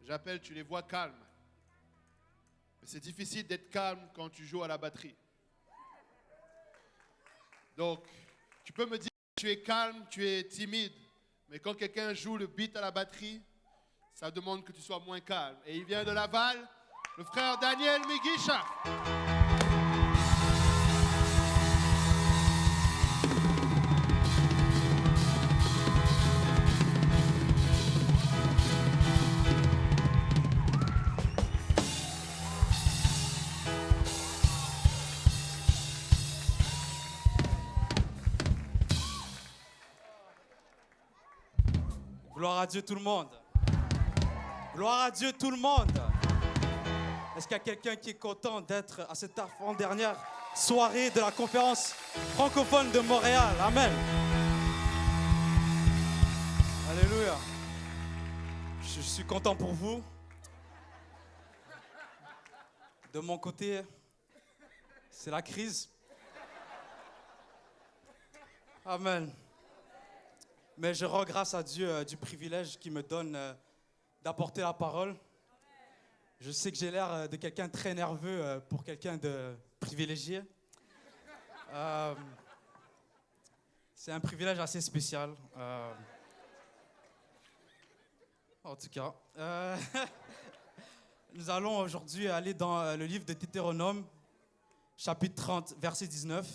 J'appelle, tu les vois calmes. Mais c'est difficile d'être calme quand tu joues à la batterie. Donc, tu peux me dire que tu es calme, tu es timide. Mais quand quelqu'un joue le beat à la batterie, ça demande que tu sois moins calme. Et il vient de Laval, le frère Daniel Migisha. Gloire à Dieu tout le monde. Gloire à Dieu tout le monde. Est-ce qu'il y a quelqu'un qui est content d'être à cette avant-dernière soirée de la conférence francophone de Montréal? Amen. Alléluia. Je suis content pour vous. De mon côté, c'est la crise. Amen. Mais je rends grâce à Dieu du privilège qu'il me donne d'apporter la parole. Je sais que j'ai l'air de quelqu'un de très nerveux pour quelqu'un de privilégié. C'est un privilège assez spécial. En tout cas, nous allons aujourd'hui aller dans le livre de Deutéronome, chapitre 30, verset 19.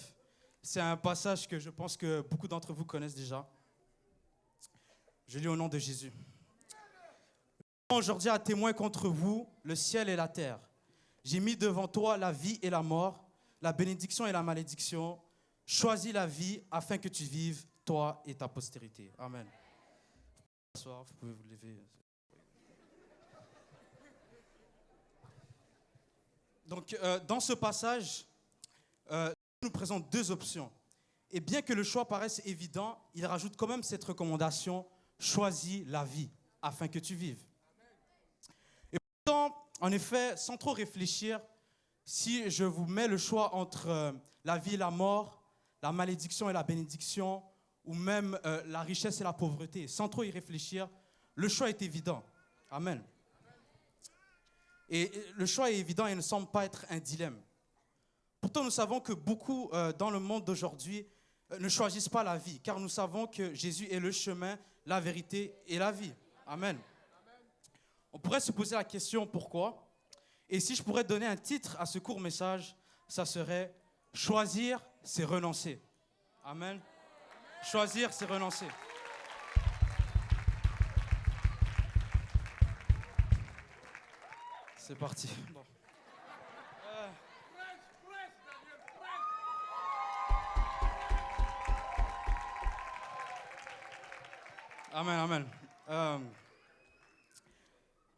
C'est un passage que je pense que beaucoup d'entre vous connaissent déjà. Je lis au nom de Jésus. Aujourd'hui à témoin contre vous le ciel et la terre. J'ai mis devant toi la vie et la mort, la bénédiction et la malédiction. Choisis la vie afin que tu vives, toi et ta postérité. Amen. Bonsoir, vous pouvez vous lever. Donc, dans ce passage, nous présente deux options. Et bien que le choix paraisse évident, il rajoute quand même cette recommandation: choisis la vie afin que tu vives. Et pourtant, en effet, sans trop réfléchir, si je vous mets le choix entre la vie et la mort, la malédiction et la bénédiction, ou même la richesse et la pauvreté, sans trop y réfléchir, le choix est évident. Amen. Et le choix est évident et ne semble pas être un dilemme. Pourtant, nous savons que beaucoup dans le monde d'aujourd'hui ne choisissent pas la vie, car nous savons que Jésus est le chemin, la vérité et la vie. Amen. On pourrait se poser la question pourquoi? Et si je pourrais donner un titre à ce court message, ça serait « Choisir, c'est renoncer ». Amen. Choisir, c'est renoncer. C'est parti. Bon. Amen, amen.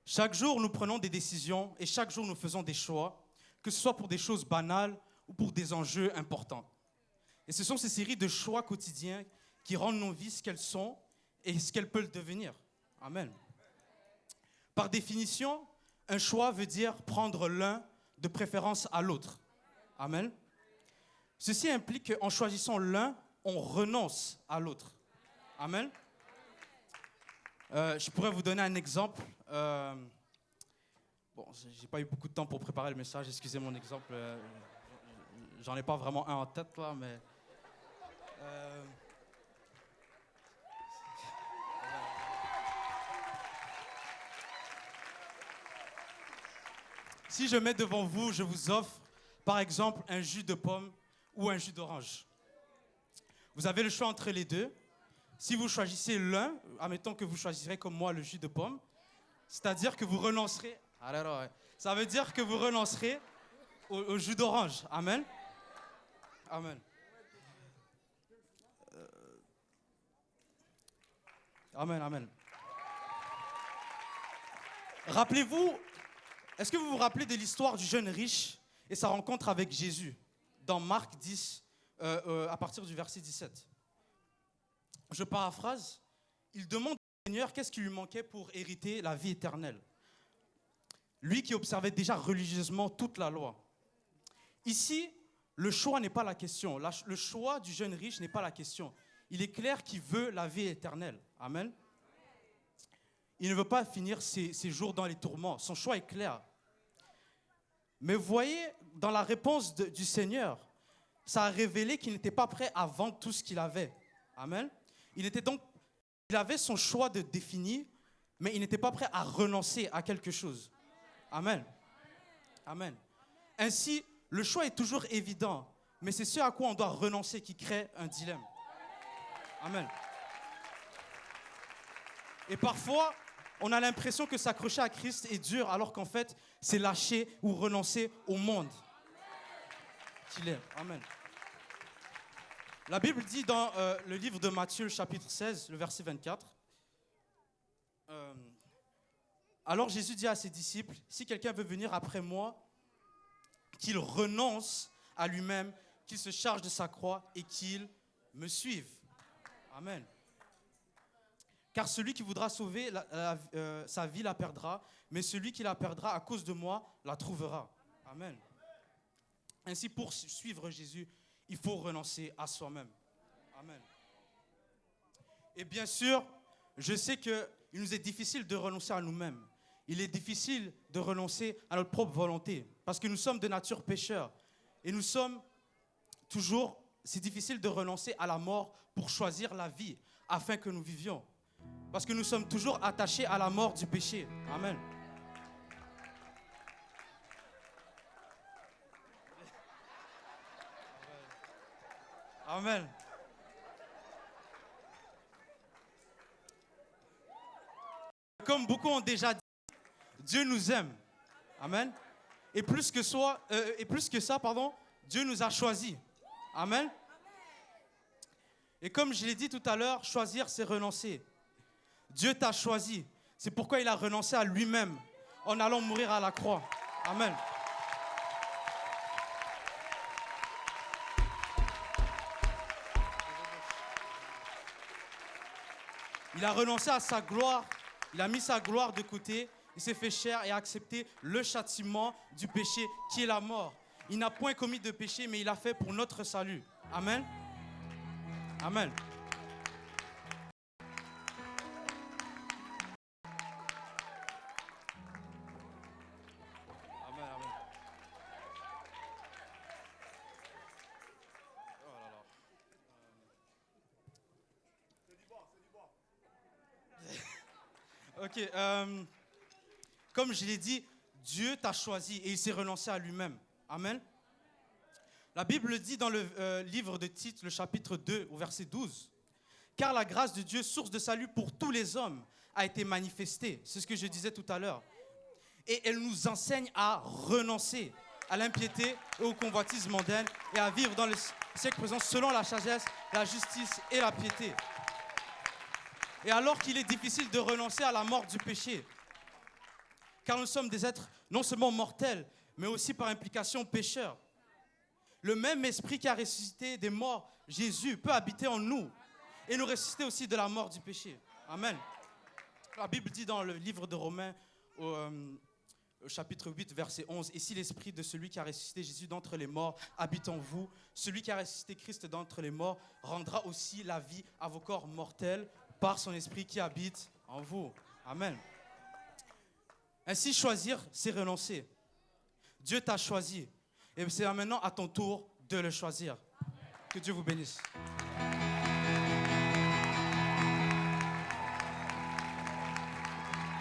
Chaque jour, nous prenons des décisions et chaque jour, nous faisons des choix, que ce soit pour des choses banales ou pour des enjeux importants. Et ce sont ces séries de choix quotidiens qui rendent nos vies ce qu'elles sont et ce qu'elles peuvent devenir. Amen. Par définition, un choix veut dire prendre l'un de préférence à l'autre. Amen. Ceci implique qu'en choisissant l'un, on renonce à l'autre. Amen. Je pourrais vous donner un exemple. Bon, j'ai pas eu beaucoup de temps pour préparer le message, excusez mon exemple. J'en ai pas vraiment un en tête là, mais... Si je mets devant vous, je vous offre, par exemple, un jus de pomme ou un jus d'orange. Vous avez le choix entre les deux. Si vous choisissez l'un, admettons que vous choisirez comme moi le jus de pomme, c'est-à-dire que vous renoncerez. Ça veut dire que vous renoncerez au jus d'orange. Amen. Amen. Amen, amen. Rappelez-vous, est-ce que vous vous rappelez de l'histoire du jeune riche et sa rencontre avec Jésus dans Marc 10, à partir du verset 17? Je paraphrase. Il demande au Seigneur qu'est-ce qui lui manquait pour hériter la vie éternelle. Lui qui observait déjà religieusement toute la loi. Ici, le choix n'est pas la question. Le choix du jeune riche n'est pas la question. Il est clair qu'il veut la vie éternelle. Amen. il ne veut pas finir ses jours dans les tourments. Son choix est clair. Mais vous voyez, dans la réponse du Seigneur, ça a révélé qu'il n'était pas prêt à vendre tout ce qu'il avait. Amen. Il avait son choix de définir, mais il n'était pas prêt à renoncer à quelque chose. Amen. Amen. Ainsi, le choix est toujours évident, mais c'est ce à quoi on doit renoncer qui crée un dilemme. Amen. Et parfois, on a l'impression que s'accrocher à Christ est dur, alors qu'en fait, c'est lâcher ou renoncer au monde qu'il est. Amen. La Bible dit dans le livre de Matthieu, le chapitre 16, le verset 24, alors Jésus dit à ses disciples, si quelqu'un veut venir après moi, qu'il renonce à lui-même, qu'il se charge de sa croix et qu'il me suive. Amen. Car celui qui voudra sauver sa vie la perdra, mais celui qui la perdra à cause de moi la trouvera. Amen. Ainsi, pour suivre Jésus, il faut renoncer à soi-même. Amen. Et bien sûr, je sais qu'il nous est difficile de renoncer à nous-mêmes. Il est difficile de renoncer à notre propre volonté, parce que nous sommes de nature pécheurs. Et nous sommes toujours, c'est difficile de renoncer à la mort pour choisir la vie, afin que nous vivions. Parce que nous sommes toujours attachés à la mort du péché. Amen. Amen. Comme beaucoup ont déjà dit, Dieu nous aime. Amen. Et plus que ça, Dieu nous a choisis. Amen. Et comme je l'ai dit tout à l'heure, choisir, c'est renoncer. Dieu t'a choisi. C'est pourquoi il a renoncé à lui-même en allant mourir à la croix. Amen. Il a renoncé à sa gloire. Il a mis sa gloire de côté. Il s'est fait chair et a accepté le châtiment du péché qui est la mort. Il n'a point commis de péché, mais il l'a fait pour notre salut. Amen. Amen. Amen, amen. Oh là là. Ok, comme je l'ai dit, Dieu t'a choisi et il s'est renoncé à lui-même. Amen. La Bible dit dans le livre de Tite, le chapitre 2, au verset 12, « Car la grâce de Dieu, source de salut pour tous les hommes, a été manifestée. » C'est ce que je disais tout à l'heure. Et elle nous enseigne à renoncer à l'impiété et au convoitisme mondain et à vivre dans le siècle présent selon la sagesse, la justice et la piété. Et alors qu'il est difficile de renoncer à la mort du péché, car nous sommes des êtres non seulement mortels, mais aussi par implication pécheurs. Le même esprit qui a ressuscité des morts, Jésus, peut habiter en nous et nous ressusciter aussi de la mort du péché. Amen. La Bible dit dans le livre de Romains, au chapitre 8, verset 11, « Et si l'esprit de celui qui a ressuscité Jésus d'entre les morts habite en vous, celui qui a ressuscité Christ d'entre les morts rendra aussi la vie à vos corps mortels par son esprit qui habite en vous. » Amen. Ainsi, choisir, c'est renoncer. Dieu t'a choisi. Et c'est maintenant à ton tour de le choisir. Que Dieu vous bénisse.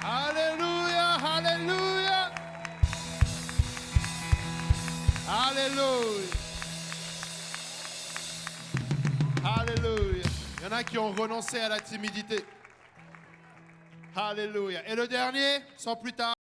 Alléluia, alléluia. Alléluia. Alléluia. Il y en a qui ont renoncé à la timidité. Alléluia. Et le dernier, sans plus tarder.